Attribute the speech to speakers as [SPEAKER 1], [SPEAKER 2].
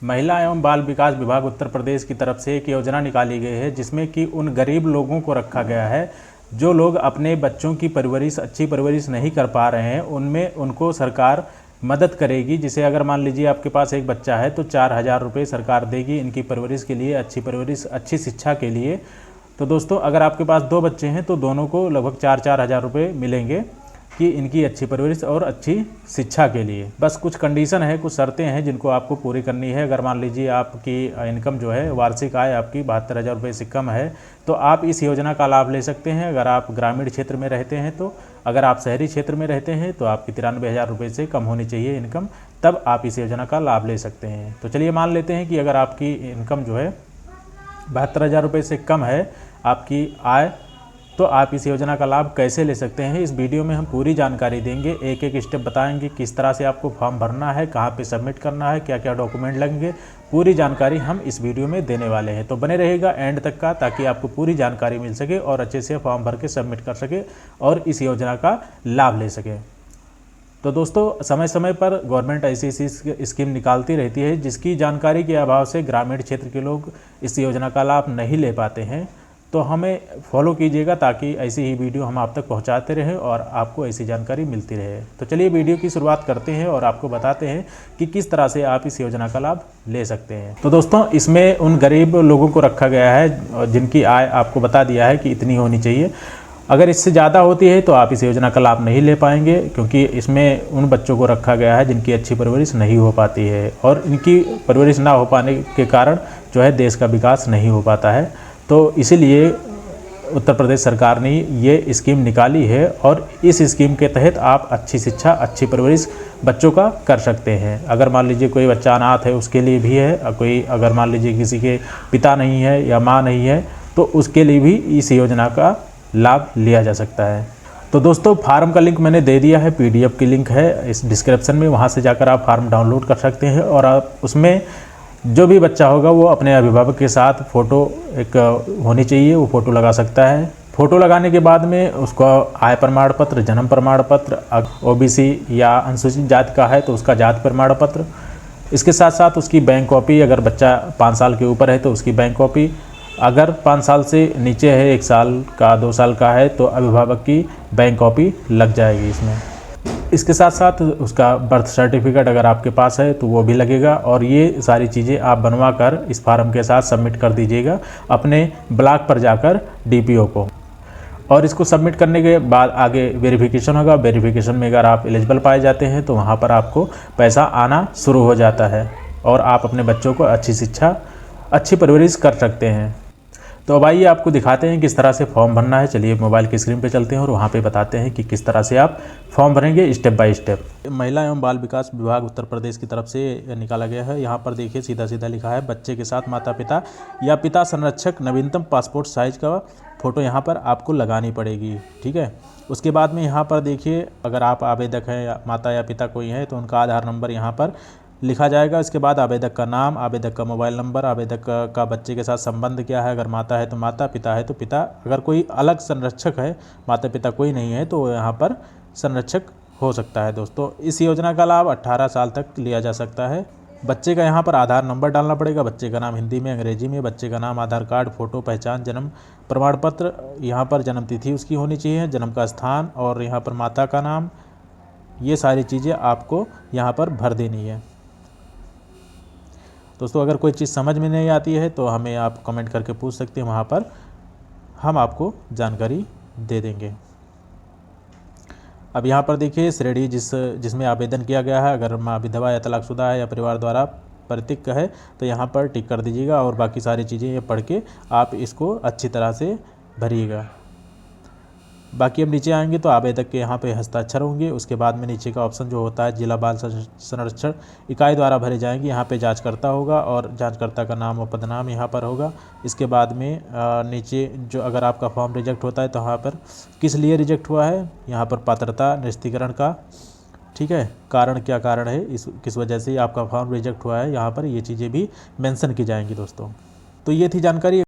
[SPEAKER 1] महिला एवं बाल विकास विभाग उत्तर प्रदेश की तरफ से एक योजना निकाली गई है जिसमें कि उन गरीब लोगों को रखा गया है जो लोग अपने बच्चों की परवरिश अच्छी परवरिश नहीं कर पा रहे हैं। उनमें उनको सरकार मदद करेगी। जिसे अगर मान लीजिए आपके पास एक बच्चा है तो 4,000 रुपये सरकार देगी इनकी परवरिश के लिए, अच्छी परवरिश अच्छी शिक्षा के लिए। तो दोस्तों अगर आपके पास 2 बच्चे हैं तो दोनों को लगभग 4-4 हज़ार रुपये मिलेंगे कि इनकी अच्छी परवरिश और अच्छी शिक्षा के लिए। बस कुछ कंडीशन है, कुछ शर्तें हैं जिनको आपको पूरी करनी है। अगर मान लीजिए आपकी इनकम जो है वार्षिक आय आपकी 72,000 रुपये से कम है तो आप इस योजना का लाभ ले सकते हैं। अगर आप ग्रामीण क्षेत्र में रहते हैं तो, अगर आप शहरी क्षेत्र में रहते हैं तो आपकी 93,000 रुपये से कम होनी चाहिए इनकम, तब आप इस योजना का लाभ ले सकते हैं। तो चलिए मान लेते हैं कि अगर आपकी इनकम जो है 72,000 रुपये से कम है आपकी आय, तो आप इस योजना का लाभ कैसे ले सकते हैं। इस वीडियो में हम पूरी जानकारी देंगे, एक एक स्टेप बताएंगे किस तरह से आपको फॉर्म भरना है, कहाँ पे सबमिट करना है, क्या क्या डॉक्यूमेंट लगेंगे, पूरी जानकारी हम इस वीडियो में देने वाले हैं। तो बने रहेगा एंड तक का, ताकि आपको पूरी जानकारी मिल सके और अच्छे से फॉर्म भर के सबमिट कर सके और इस योजना का लाभ ले सके। तो दोस्तों समय समय पर गवर्नमेंट ऐसी स्कीम निकालती रहती है जिसकी जानकारी के अभाव से ग्रामीण क्षेत्र के लोग इस योजना का लाभ नहीं ले पाते हैं। तो हमें फॉलो कीजिएगा ताकि ऐसी ही वीडियो हम आप तक पहुंचाते रहें और आपको ऐसी जानकारी मिलती रहे। तो चलिए वीडियो की शुरुआत करते हैं और आपको बताते हैं कि किस तरह से आप इस योजना का लाभ ले सकते हैं। तो दोस्तों इसमें उन गरीब लोगों को रखा गया है जिनकी आय आपको बता दिया है कि इतनी होनी चाहिए। अगर इससे ज़्यादा होती है तो आप इस योजना का लाभ नहीं ले पाएंगे, क्योंकि इसमें उन बच्चों को रखा गया है जिनकी अच्छी परवरिश नहीं हो पाती है और इनकी परवरिश ना हो पाने के कारण जो है देश का विकास नहीं हो पाता है। तो इसीलिए उत्तर प्रदेश सरकार ने ये स्कीम निकाली है और इस स्कीम के तहत आप अच्छी शिक्षा, अच्छी परवरिश बच्चों का कर सकते हैं। अगर मान लीजिए कोई बच्चा अनाथ है उसके लिए भी है, कोई अगर मान लीजिए किसी के पिता नहीं है या माँ नहीं है तो उसके लिए भी इस योजना का लाभ लिया जा सकता है। तो दोस्तों फार्म का लिंक मैंने दे दिया है, PDF की लिंक है इस डिस्क्रिप्शन में, वहाँ से जाकर आप फार्म डाउनलोड कर सकते हैं और आप उसमें जो भी बच्चा होगा वो अपने अभिभावक के साथ फ़ोटो एक होनी चाहिए, वो फ़ोटो लगा सकता है। फ़ोटो लगाने के बाद में उसको आय प्रमाण पत्र, जन्म प्रमाण पत्र, OBC या अनुसूचित जाति का है तो उसका जाति प्रमाण पत्र, इसके साथ साथ उसकी बैंक कॉपी, अगर बच्चा 5 साल के ऊपर है तो उसकी बैंक कॉपी, अगर 5 साल से नीचे है, 1 साल का 2 साल का है तो अभिभावक की बैंक कॉपी लग जाएगी इसमें। इसके साथ साथ उसका बर्थ सर्टिफिकेट अगर आपके पास है तो वो भी लगेगा और ये सारी चीज़ें आप बनवा कर इस फार्म के साथ सबमिट कर दीजिएगा अपने ब्लॉक पर जाकर DPO को। और इसको सबमिट करने के बाद आगे वेरिफिकेशन होगा। वेरिफिकेशन में अगर आप एलिजिबल पाए जाते हैं तो वहाँ पर आपको पैसा आना शुरू हो जाता है और आप अपने बच्चों को अच्छी शिक्षा, अच्छी परवरिश कर सकते हैं। तो अब आइए आपको दिखाते हैं किस तरह से फॉर्म भरना है। चलिए मोबाइल की स्क्रीन पे चलते हैं और वहाँ पे बताते हैं कि किस तरह से आप फॉर्म भरेंगे स्टेप बाय स्टेप। महिला एवं बाल विकास विभाग उत्तर प्रदेश की तरफ से निकाला गया है। यहाँ पर देखिए सीधा सीधा लिखा है, बच्चे के साथ माता पिता या पिता संरक्षक नवीनतम पासपोर्ट साइज का फ़ोटो यहाँ पर आपको लगानी पड़ेगी। ठीक है, उसके बाद में यहाँ पर देखिए अगर आप आवेदक हैं या माता या पिता कोई है तो उनका आधार नंबर यहाँ पर लिखा जाएगा। इसके बाद आवेदक का नाम, आवेदक का मोबाइल नंबर, आवेदक का बच्चे के साथ संबंध क्या है, अगर माता है तो माता, पिता है तो पिता, अगर कोई अलग संरक्षक है, माता पिता कोई नहीं है तो यहाँ पर संरक्षक हो सकता है। दोस्तों इस योजना का लाभ 18 साल तक लिया जा सकता है। बच्चे का यहाँ पर आधार नंबर डालना पड़ेगा, बच्चे का नाम हिंदी में, अंग्रेजी में, बच्चे का नाम, आधार कार्ड, फ़ोटो, पहचान, जन्म प्रमाण पत्र, यहाँ पर जन्म तिथि उसकी होनी चाहिए, जन्म का स्थान और यहाँ पर माता का नाम, ये सारी चीज़ें आपको यहाँ पर भर देनी है। दोस्तों अगर कोई चीज़ समझ में नहीं आती है तो हमें आप कमेंट करके पूछ सकते हैं, वहाँ पर हम आपको जानकारी दे देंगे। अब यहाँ पर देखिए श्रेणी जिसमें आवेदन किया गया है, अगर माँ विधवा या तलाकशुदा है या परिवार द्वारा परित्यक्त है तो यहाँ पर टिक कर दीजिएगा और बाकी सारी चीज़ें ये पढ़ के आप इसको अच्छी तरह से भरिएगा। बाकी अब नीचे आएंगे तो आवेदक के यहाँ पे हस्ताक्षर होंगे। उसके बाद में नीचे का ऑप्शन जो होता है जिला बाल संरक्षण इकाई द्वारा भरे जाएंगे, यहाँ पे जांचकर्ता होगा और जांचकर्ता का नाम और पदनाम यहाँ पर होगा। इसके बाद में नीचे जो अगर आपका फॉर्म रिजेक्ट होता है तो यहाँ पर किस लिए रिजेक्ट हुआ है, यहाँ पर पात्रता निरस्तीकरण का, ठीक है, कारण क्या कारण है, किस वजह से आपका फॉर्म रिजेक्ट हुआ है, यहाँ पर ये चीज़ें भी मेंशन की जाएंगी। दोस्तों तो ये थी जानकारी।